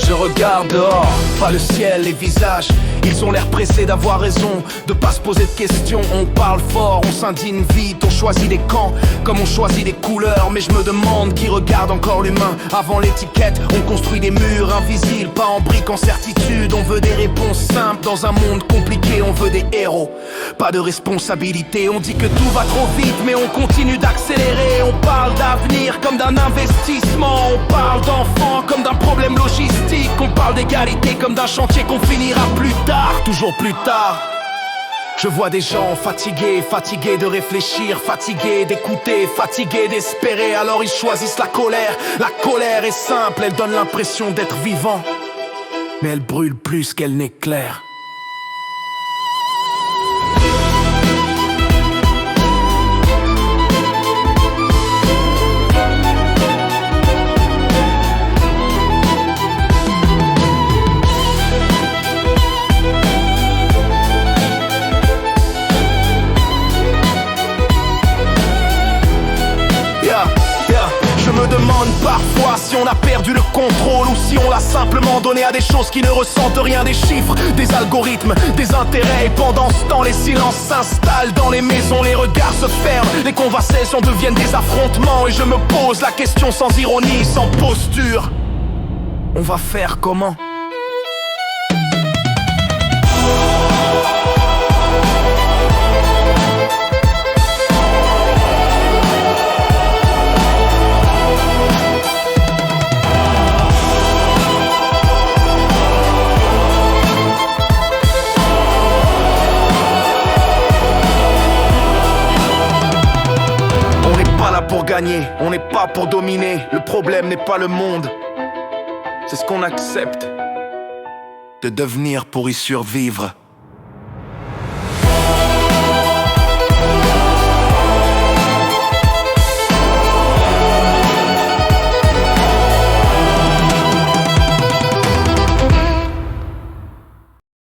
Je regarde dehors, pas le ciel, les visages. Ils ont l'air pressés d'avoir raison, de pas se poser de questions. On parle fort, on s'indigne vite, on choisit des camps comme on choisit des couleurs. Mais je me demande qui regarde encore l'humain avant l'étiquette. On construit des murs invisibles, pas en briques, en certitude. On veut des réponses simples dans un monde compliqué. On veut des héros, pas de responsabilité. On dit que tout va trop vite, mais on continue d'accélérer. On parle d'avenir comme d'un investissement. On parle d'enfants comme d'un problème logistique. On parle d'égalité comme d'un chantier qu'on finira plus tard, toujours plus tard. Je vois des gens fatigués, fatigués de réfléchir, fatigués d'écouter, fatigués d'espérer. Alors ils choisissent la colère. La colère est simple, elle donne l'impression d'être vivant, mais elle brûle plus qu'elle n'éclaire. Je me demande parfois si on a perdu le contrôle ou si on l'a simplement donné à des choses qui ne ressentent rien. Des chiffres, des algorithmes, des intérêts. Et pendant ce temps les silences s'installent dans les maisons. Les regards se ferment, les conversations deviennent des affrontements. Et je me pose la question sans ironie, sans posture. On va faire comment ? Pour gagner, on n'est pas pour dominer. Le problème n'est pas le monde, c'est ce qu'on accepte de devenir pour y survivre.